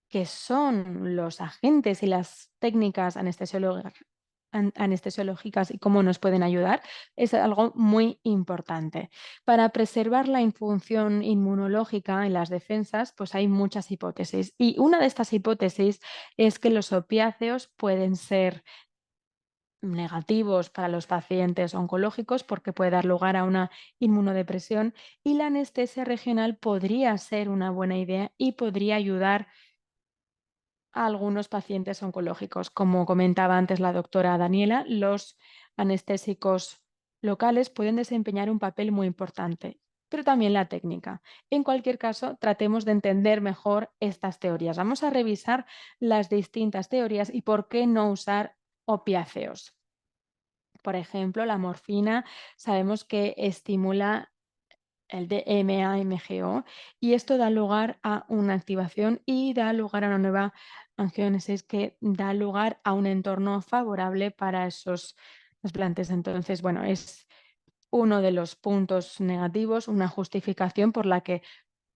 que son los agentes y las técnicas anestesiológicas y cómo nos pueden ayudar es algo muy importante. Para preservar la función inmunológica en las defensas, pues hay muchas hipótesis y una de estas hipótesis es que los opiáceos pueden ser negativos para los pacientes oncológicos porque puede dar lugar a una inmunodepresión y la anestesia regional podría ser una buena idea y podría ayudar a algunos pacientes oncológicos. Como comentaba antes la doctora Daniela, los anestésicos locales pueden desempeñar un papel muy importante, pero también la técnica. En cualquier caso, tratemos de entender mejor estas teorías. Vamos a revisar las distintas teorías y por qué no usar opiáceos. Por ejemplo, la morfina sabemos que estimula el DMA-MGO y esto da lugar a una activación y da lugar a una nueva angiogénesis que da lugar a un entorno favorable para esos trasplantes. Entonces, bueno, es uno de los puntos negativos, una justificación por la que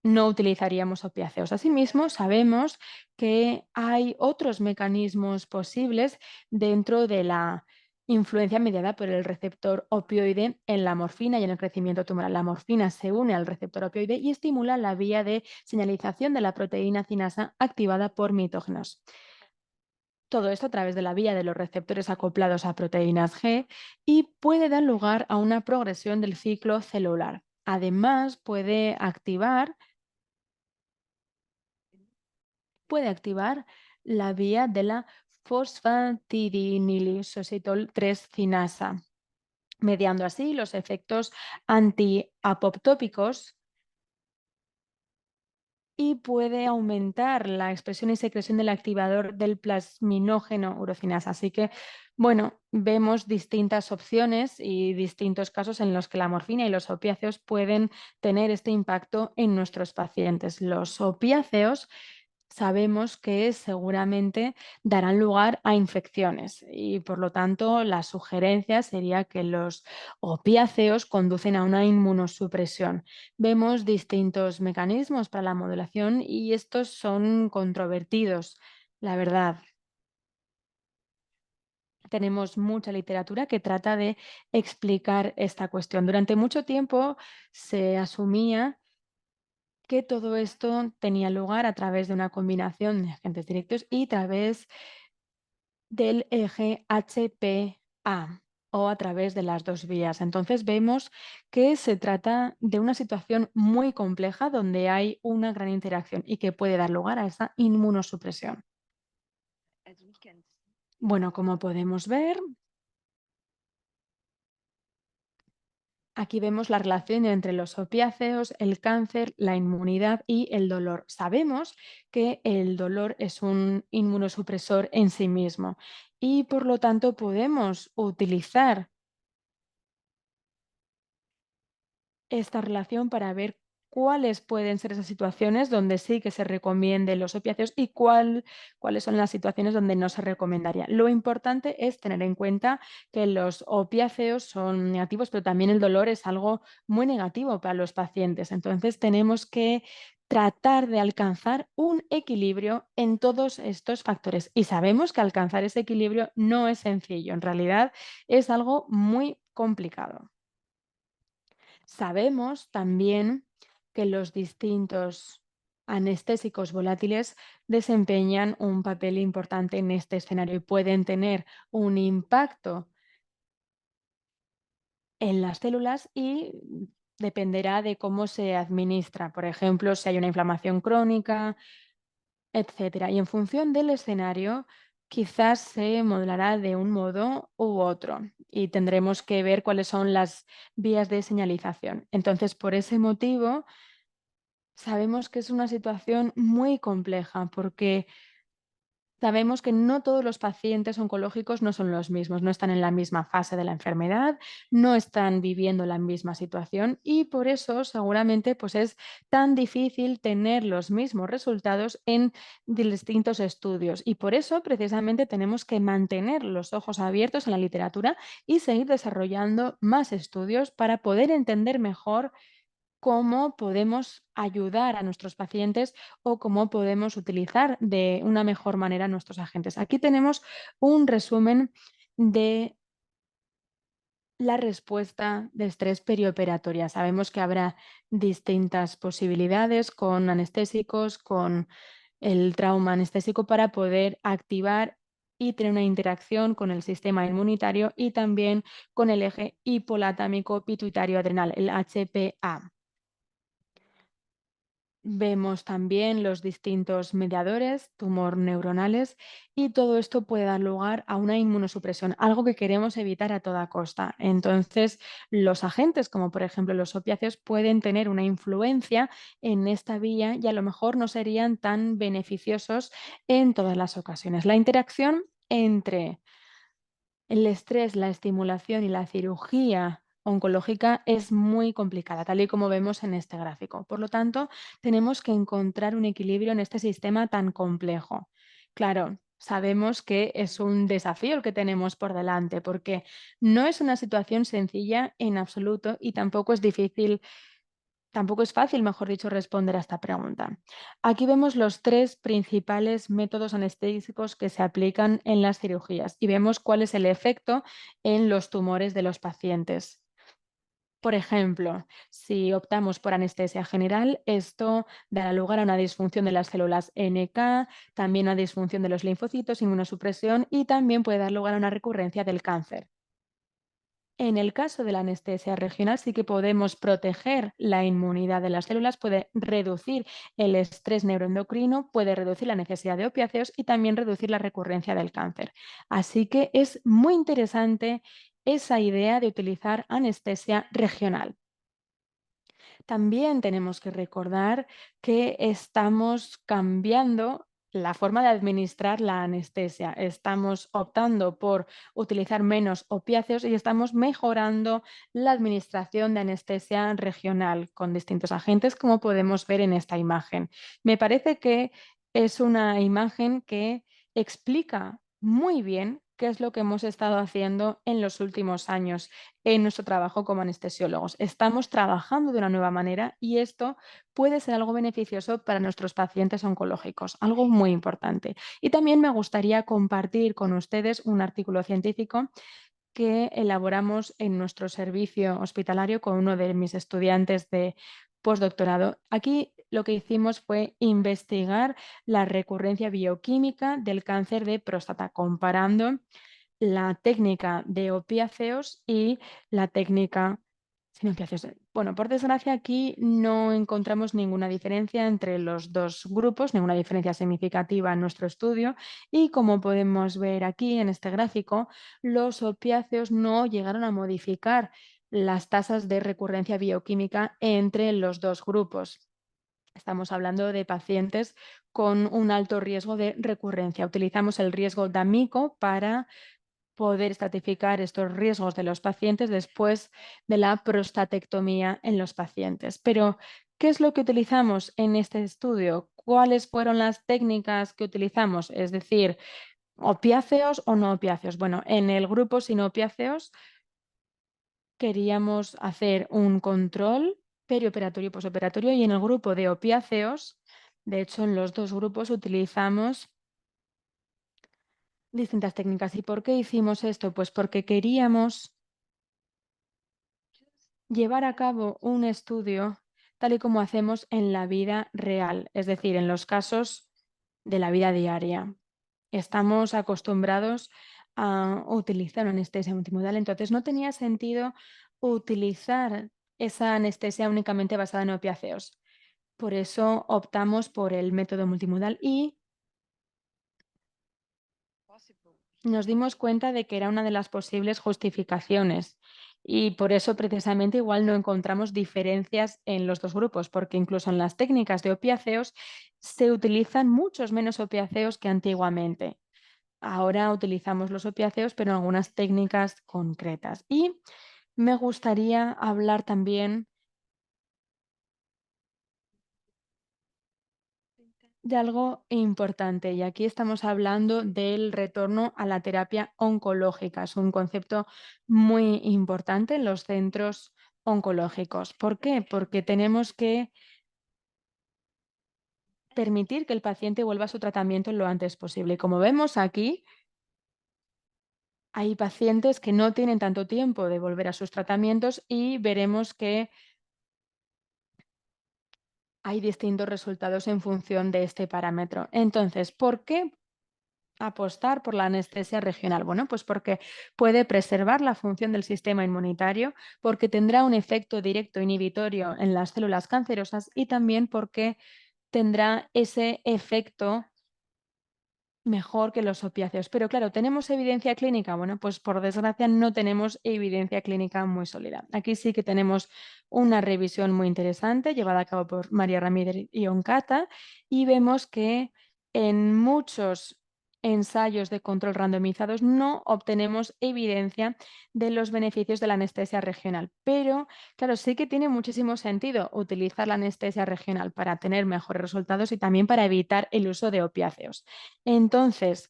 no utilizaríamos opiáceos. Asimismo, sabemos que hay otros mecanismos posibles dentro de la influencia mediada por el receptor opioide en la morfina y en el crecimiento tumoral. La morfina se une al receptor opioide y estimula la vía de señalización de la proteína cinasa activada por mitógenos. Todo esto a través de la vía de los receptores acoplados a proteínas G y puede dar lugar a una progresión del ciclo celular. Además, puede activar la vía de la fosfatidinilsositol 3 cinasa, mediando así los efectos antiapoptópicos y puede aumentar la expresión y secreción del activador del plasminógeno urocinasa. Así que, bueno, vemos distintas opciones y distintos casos en los que la morfina y los opiáceos pueden tener este impacto en nuestros pacientes. Los opiáceos sabemos que seguramente darán lugar a infecciones y por lo tanto la sugerencia sería que los opiáceos conducen a una inmunosupresión. Vemos distintos mecanismos para la modulación y estos son controvertidos, la verdad. Tenemos mucha literatura que trata de explicar esta cuestión. Durante mucho tiempo se asumía que todo esto tenía lugar a través de una combinación de agentes directos y a través del eje HPA o a través de las dos vías. Entonces vemos que se trata de una situación muy compleja donde hay una gran interacción y que puede dar lugar a esa inmunosupresión. Bueno, como podemos ver, aquí vemos la relación entre los opiáceos, el cáncer, la inmunidad y el dolor. Sabemos que el dolor es un inmunosupresor en sí mismo y por lo tanto podemos utilizar esta relación para ver cuáles pueden ser esas situaciones donde sí que se recomienden los opiáceos y cuáles son las situaciones donde no se recomendaría. Lo importante es tener en cuenta que los opiáceos son negativos, pero también el dolor es algo muy negativo para los pacientes. Entonces tenemos que tratar de alcanzar un equilibrio en todos estos factores. Y sabemos que alcanzar ese equilibrio no es sencillo, en realidad es algo muy complicado. Sabemos también que los distintos anestésicos volátiles desempeñan un papel importante en este escenario y pueden tener un impacto en las células y dependerá de cómo se administra. Por ejemplo, si hay una inflamación crónica, etcétera. Y en función del escenario, quizás se modulará de un modo u otro y tendremos que ver cuáles son las vías de señalización. Entonces, por ese motivo, sabemos que es una situación muy compleja porque sabemos que no todos los pacientes oncológicos no son los mismos, no están en la misma fase de la enfermedad, no están viviendo la misma situación y por eso seguramente pues es tan difícil tener los mismos resultados en distintos estudios y por eso precisamente tenemos que mantener los ojos abiertos en la literatura y seguir desarrollando más estudios para poder entender mejor cómo podemos ayudar a nuestros pacientes o cómo podemos utilizar de una mejor manera nuestros agentes. Aquí tenemos un resumen de la respuesta de estrés perioperatoria. Sabemos que habrá distintas posibilidades con anestésicos, con el trauma anestésico para poder activar y tener una interacción con el sistema inmunitario y también con el eje hipolatámico pituitario adrenal, el HPA. Vemos también los distintos mediadores, tumor neuronales, y todo esto puede dar lugar a una inmunosupresión, algo que queremos evitar a toda costa. Entonces, los agentes, como por ejemplo los opiáceos, pueden tener una influencia en esta vía y a lo mejor no serían tan beneficiosos en todas las ocasiones. La interacción entre el estrés, la estimulación y la cirugía oncológica es muy complicada, tal y como vemos en este gráfico. Por lo tanto, tenemos que encontrar un equilibrio en este sistema tan complejo. Claro, sabemos que es un desafío el que tenemos por delante, porque no es una situación sencilla en absoluto y tampoco es fácil, mejor dicho, responder a esta pregunta. Aquí vemos los tres principales métodos anestésicos que se aplican en las cirugías y vemos cuál es el efecto en los tumores de los pacientes. Por ejemplo, si optamos por anestesia general, esto dará lugar a una disfunción de las células NK, también a disfunción de los linfocitos, inmunosupresión y también puede dar lugar a una recurrencia del cáncer. En el caso de la anestesia regional sí que podemos proteger la inmunidad de las células, puede reducir el estrés neuroendocrino, puede reducir la necesidad de opiáceos y también reducir la recurrencia del cáncer. Así que es muy interesante esa idea de utilizar anestesia regional. También tenemos que recordar que estamos cambiando la forma de administrar la anestesia. Estamos optando por utilizar menos opiáceos y estamos mejorando la administración de anestesia regional con distintos agentes, como podemos ver en esta imagen. Me parece que es una imagen que explica muy bien qué es lo que hemos estado haciendo en los últimos años en nuestro trabajo como anestesiólogos. Estamos trabajando de una nueva manera y esto puede ser algo beneficioso para nuestros pacientes oncológicos, algo muy importante. Y también me gustaría compartir con ustedes un artículo científico que elaboramos en nuestro servicio hospitalario con uno de mis estudiantes de postdoctorado. Aquí lo que hicimos fue investigar la recurrencia bioquímica del cáncer de próstata, comparando la técnica de opiáceos y la técnica sin opiáceos. Bueno, por desgracia aquí no encontramos ninguna diferencia entre los dos grupos, ninguna diferencia significativa en nuestro estudio y como podemos ver aquí en este gráfico, los opiáceos no llegaron a modificar las tasas de recurrencia bioquímica entre los dos grupos. Estamos hablando de pacientes con un alto riesgo de recurrencia. Utilizamos el riesgo DAMICO para poder estratificar estos riesgos de los pacientes después de la prostatectomía en los pacientes. Pero, ¿qué es lo que utilizamos en este estudio? ¿Cuáles fueron las técnicas que utilizamos? Es decir, ¿opiáceos o no opiáceos? Bueno, en el grupo sin opiáceos queríamos hacer un control perioperatorio y posoperatorio y en el grupo de opiáceos, de hecho, en los dos grupos utilizamos distintas técnicas. ¿Y por qué hicimos esto? Pues porque queríamos llevar a cabo un estudio tal y como hacemos en la vida real, es decir, en los casos de la vida diaria. Estamos acostumbrados a utilizar una anestesia multimodal, entonces no tenía sentido utilizar esa anestesia únicamente basada en opiáceos. Por eso optamos por el método multimodal y nos dimos cuenta de que era una de las posibles justificaciones y por eso precisamente igual no encontramos diferencias en los dos grupos, porque incluso en las técnicas de opiáceos se utilizan muchos menos opiáceos que antiguamente. Ahora utilizamos los opiáceos, pero en algunas técnicas concretas. Y me gustaría hablar también de algo importante, y aquí estamos hablando del retorno a la terapia oncológica. Es un concepto muy importante en los centros oncológicos. ¿Por qué? Porque tenemos que permitir que el paciente vuelva a su tratamiento lo antes posible. Y como vemos aquí, hay pacientes que no tienen tanto tiempo de volver a sus tratamientos y veremos que hay distintos resultados en función de este parámetro. Entonces, ¿por qué apostar por la anestesia regional? Bueno, pues porque puede preservar la función del sistema inmunitario, porque tendrá un efecto directo inhibitorio en las células cancerosas y también porque tendrá ese efecto mejor que los opiáceos. Pero claro, ¿tenemos evidencia clínica? Bueno, pues por desgracia no tenemos evidencia clínica muy sólida. Aquí sí que tenemos una revisión muy interesante llevada a cabo por María Ramírez y Oncata y vemos que en muchos ensayos de control randomizados no obtenemos evidencia de los beneficios de la anestesia regional. Pero, claro, sí que tiene muchísimo sentido utilizar la anestesia regional para tener mejores resultados y también para evitar el uso de opiáceos. Entonces,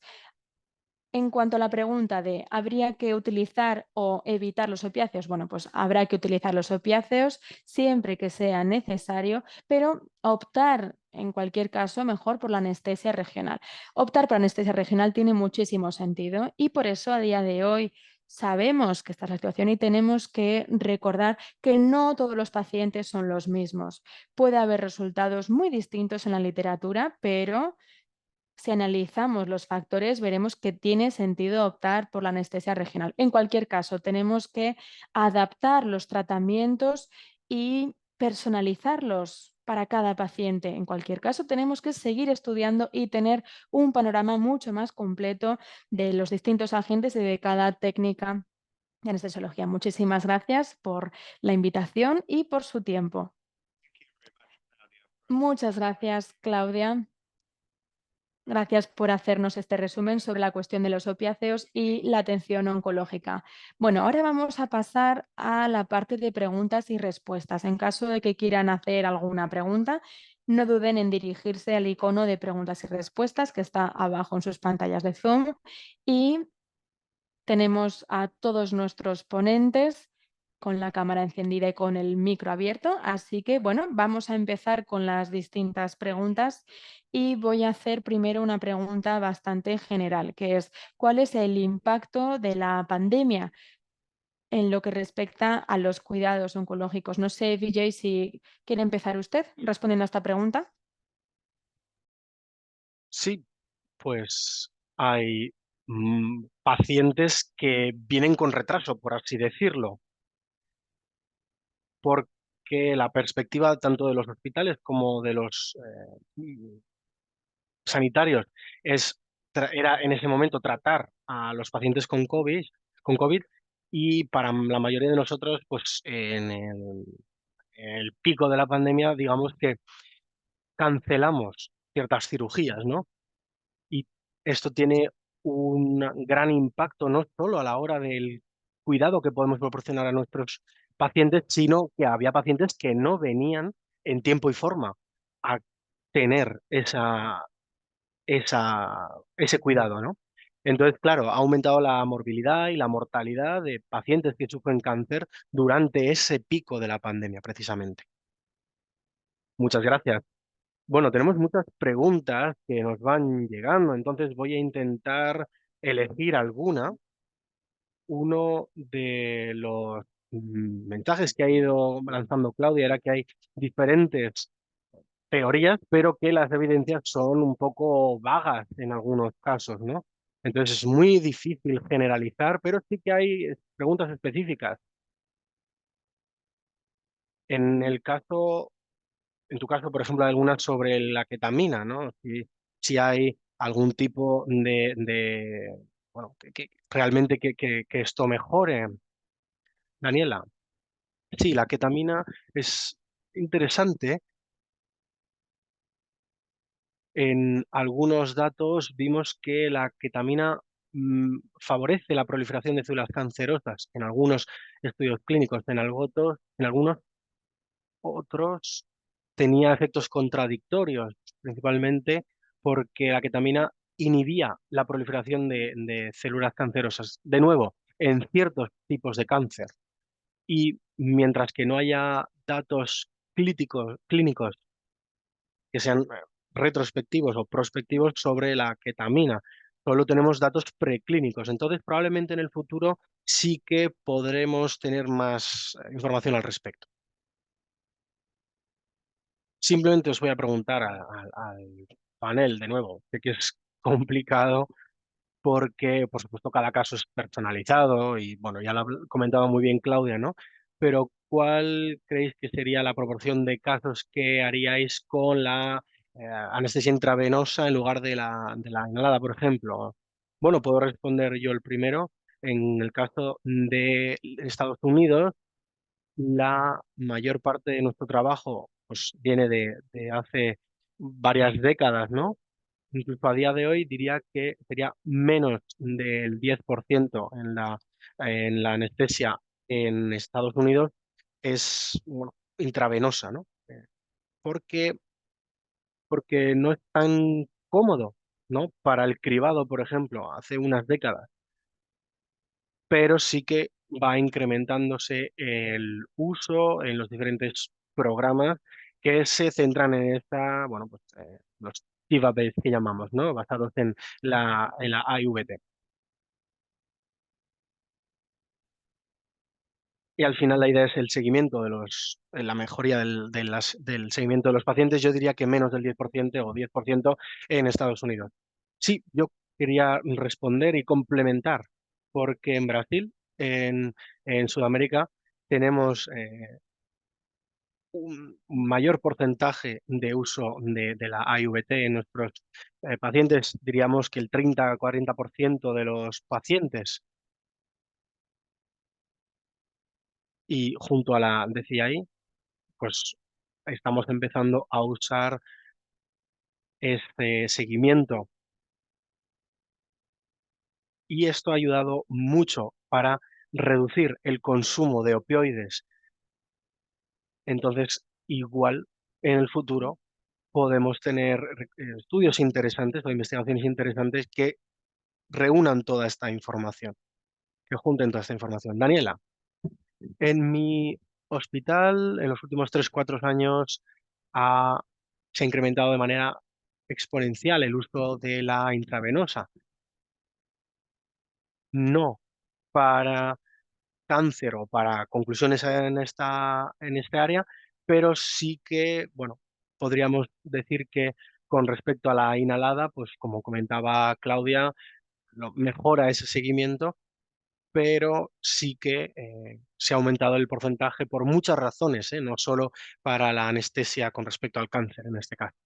en cuanto a la pregunta de ¿habría que utilizar o evitar los opiáceos? Bueno, pues habrá que utilizar los opiáceos siempre que sea necesario, pero optar en cualquier caso mejor por la anestesia regional. Optar por anestesia regional tiene muchísimo sentido y por eso a día de hoy sabemos que esta es la situación y tenemos que recordar que no todos los pacientes son los mismos. Puede haber resultados muy distintos en la literatura, pero si analizamos los factores, veremos que tiene sentido optar por la anestesia regional. En cualquier caso, tenemos que adaptar los tratamientos y personalizarlos para cada paciente. En cualquier caso, tenemos que seguir estudiando y tener un panorama mucho más completo de los distintos agentes y de cada técnica de anestesiología. Muchísimas gracias por la invitación y por su tiempo. Muchas gracias, Claudia. Gracias por hacernos este resumen sobre la cuestión de los opiáceos y la atención oncológica. Bueno, ahora vamos a pasar a la parte de preguntas y respuestas. En caso de que quieran hacer alguna pregunta, no duden en dirigirse al icono de preguntas y respuestas que está abajo en sus pantallas de Zoom y tenemos a todos nuestros ponentes con la cámara encendida y con el micro abierto, así que bueno, vamos a empezar con las distintas preguntas y voy a hacer primero una pregunta bastante general, que es ¿cuál es el impacto de la pandemia en lo que respecta a los cuidados oncológicos? No sé, Vijay, si quiere empezar usted respondiendo a esta pregunta. Sí, pues hay pacientes que vienen con retraso, por así decirlo, porque la perspectiva tanto de los hospitales como de los sanitarios era en ese momento tratar a los pacientes con COVID y para la mayoría de nosotros, pues en el pico de la pandemia, digamos que cancelamos ciertas cirugías, ¿no? Y esto tiene un gran impacto no solo a la hora del cuidado que podemos proporcionar a nuestros pacientes, sino que había pacientes que no venían en tiempo y forma a tener ese cuidado, ¿no? Entonces, claro, ha aumentado la morbilidad y la mortalidad de pacientes que sufren cáncer durante ese pico de la pandemia, precisamente. Muchas gracias. Bueno, tenemos muchas preguntas que nos van llegando, entonces voy a intentar elegir alguna. Uno de los mensajes que ha ido lanzando Claudia era que hay diferentes teorías, pero que las evidencias son un poco vagas en algunos casos, ¿no? Entonces es muy difícil generalizar, pero sí que hay preguntas específicas. En el caso En tu caso, por ejemplo, algunas sobre la ketamina, ¿no? Si hay algún tipo bueno, que realmente que esto mejore. Daniela, sí, la ketamina es interesante. En algunos datos vimos que la ketamina favorece la proliferación de células cancerosas en algunos estudios clínicos, en algunos otros tenía efectos contradictorios, principalmente porque la ketamina inhibía la proliferación de células cancerosas, de nuevo, en ciertos tipos de cáncer. Y mientras que no haya datos clínicos que sean retrospectivos o prospectivos sobre la ketamina, solo tenemos datos preclínicos. Entonces, probablemente en el futuro sí que podremos tener más información al respecto. Simplemente os voy a preguntar al panel de nuevo. Sé que es complicado porque, por supuesto, cada caso es personalizado y, bueno, ya lo ha comentado muy bien Claudia, ¿no? Pero, ¿cuál creéis que sería la proporción de casos que haríais con la anestesia intravenosa en lugar de la inhalada, por ejemplo? Bueno, puedo responder yo el primero. En el caso de Estados Unidos, la mayor parte de nuestro trabajo pues, viene de hace varias décadas, ¿no? Incluso a día de hoy diría que sería menos del 10% en la anestesia en Estados Unidos es bueno, intravenosa, ¿no? Porque, porque no es tan cómodo, ¿no? Para el cribado, por ejemplo, hace unas décadas, pero sí que va incrementándose el uso en los diferentes programas que se centran en bueno, pues los TIVA-based que llamamos, ¿no? Basados en en la AIVT. Y al final la idea es el seguimiento la mejoría del seguimiento de los pacientes. Yo diría que menos del 10% o 10% en Estados Unidos. Sí, yo quería responder y complementar, porque en Brasil, en Sudamérica, tenemos un mayor porcentaje de uso de la AIVT en nuestros pacientes, diríamos que el 30-40% de los pacientes, y junto a la DCI, pues estamos empezando a usar este seguimiento y esto ha ayudado mucho para reducir el consumo de opioides. Entonces, igual en el futuro podemos tener estudios interesantes o investigaciones interesantes que reúnan toda esta información, que junten toda esta información. Daniela, en mi hospital, en los últimos 3 4 años, ha- se ha incrementado de manera exponencial el uso de la intravenosa. No para cáncer o para conclusiones en este área, pero sí que, bueno, podríamos decir que con respecto a la inhalada, pues como comentaba Claudia, mejora ese seguimiento, pero sí que se ha aumentado el porcentaje por muchas razones, no solo para la anestesia con respecto al cáncer en este caso.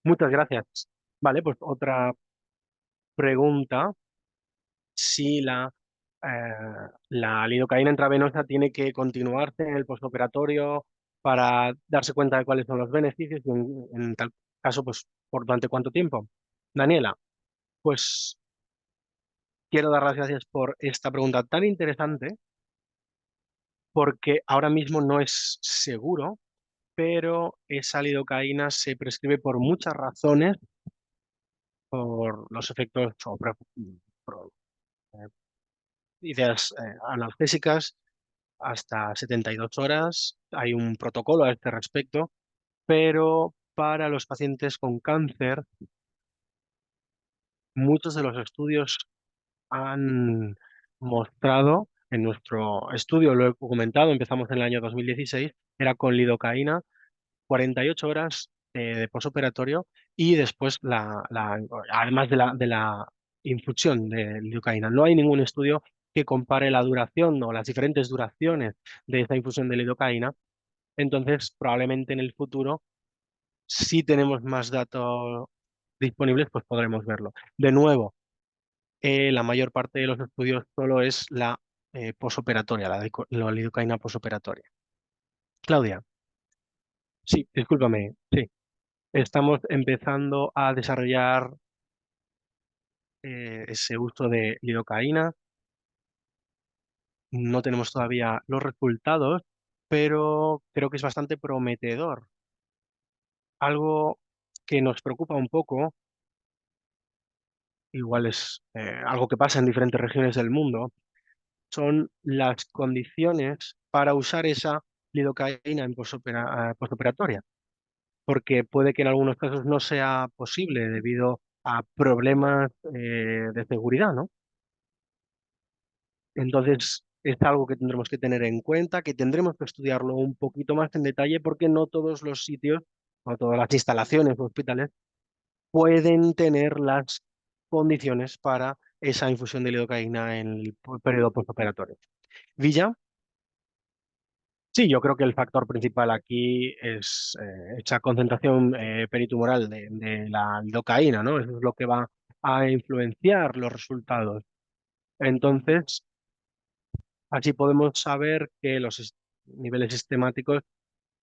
Muchas gracias. Vale, pues otra pregunta, si la lidocaína intravenosa tiene que continuarse en el postoperatorio para darse cuenta de cuáles son los beneficios y en tal caso, pues, ¿por durante cuánto tiempo? Daniela, pues quiero dar las gracias por esta pregunta tan interesante porque ahora mismo no es seguro, pero esa lidocaína se prescribe por muchas razones, por los efectos o por, eh, ideas analgésicas hasta 72 horas. Hay un protocolo a este respecto, pero para los pacientes con cáncer, muchos de los estudios han mostrado, en nuestro estudio lo he comentado, empezamos en el año 2016, era con lidocaína 48 horas de posoperatorio y después además de la infusión de lidocaína. No hay ningún estudio que compare la duración o las diferentes duraciones de esta infusión de lidocaína. Entonces, probablemente en el futuro, si tenemos más datos disponibles, pues podremos verlo. De nuevo, la mayor parte de los estudios solo es la posoperatoria, la lidocaína posoperatoria. Claudia, sí, discúlpame, sí. Estamos empezando a desarrollar ese uso de lidocaína. No tenemos todavía los resultados, pero creo que es bastante prometedor. Algo que nos preocupa un poco, igual es algo que pasa en diferentes regiones del mundo, son las condiciones para usar esa lidocaína en postoperatoria, porque puede que en algunos casos no sea posible debido a problemas de seguridad, ¿no? Entonces, es algo que tendremos que tener en cuenta, que tendremos que estudiarlo un poquito más en detalle, porque no todos los sitios, o todas las instalaciones o hospitales, pueden tener las condiciones para esa infusión de lidocaína en el periodo postoperatorio. Villa, sí, yo creo que el factor principal aquí es esa concentración peritumoral de la lidocaína, ¿no? Eso es lo que va a influenciar los resultados. Entonces, así podemos saber que los niveles sistemáticos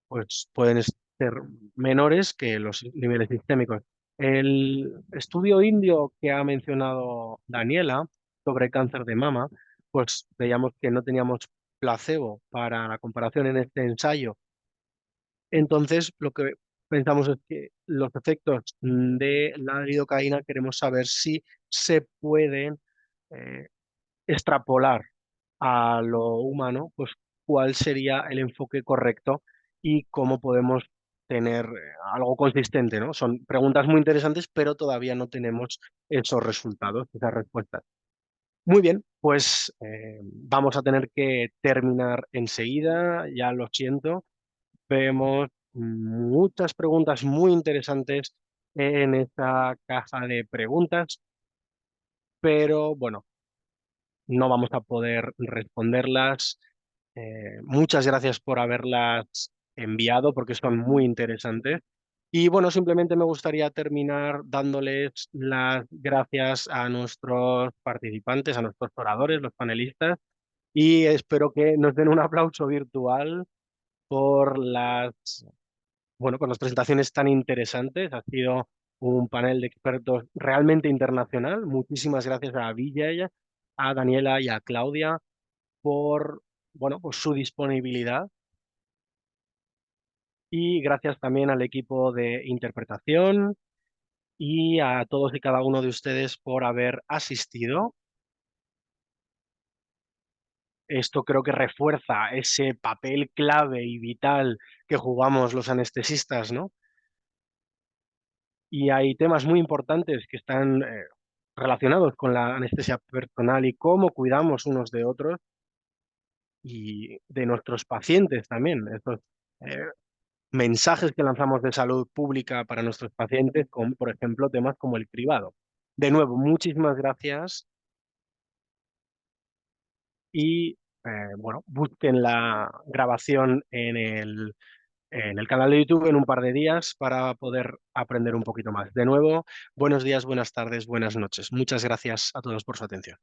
pues, pueden ser menores que los niveles sistémicos. El estudio indio que ha mencionado Daniela sobre cáncer de mama, pues veíamos que no teníamos placebo para la comparación en este ensayo. Entonces, lo que pensamos es que los efectos de la lidocaína queremos saber si se pueden eh, extrapolar a lo humano, pues cuál sería el enfoque correcto y cómo podemos tener algo consistente, ¿no? Son preguntas muy interesantes, pero todavía no tenemos esos resultados, esas respuestas. Muy bien, pues vamos a tener que terminar enseguida, ya lo siento. Vemos muchas preguntas muy interesantes en esta caja de preguntas, pero bueno, no vamos a poder responderlas. Muchas gracias por haberlas enviado porque son muy interesantes. Y bueno, simplemente me gustaría terminar dándoles las gracias a nuestros participantes, a nuestros oradores, los panelistas, y espero que nos den un aplauso virtual por por las presentaciones tan interesantes. Ha sido un panel de expertos realmente internacional. Muchísimas gracias a Villa, a Daniela y a Claudia por, por su disponibilidad Y gracias también al equipo de interpretación y a todos y cada uno de ustedes por haber asistido. Esto creo que refuerza ese papel clave y vital que jugamos los anestesistas, ¿no? Y hay temas muy importantes que están relacionados con la anestesia personal y cómo cuidamos unos de otros y de nuestros pacientes también. Estos eh, mensajes que lanzamos de salud pública para nuestros pacientes, con, por ejemplo, temas como el cribado. De nuevo, muchísimas gracias y bueno, busquen la grabación en el canal de YouTube en un par de días para poder aprender un poquito más. De nuevo, buenos días, buenas tardes, buenas noches. Muchas gracias a todos por su atención.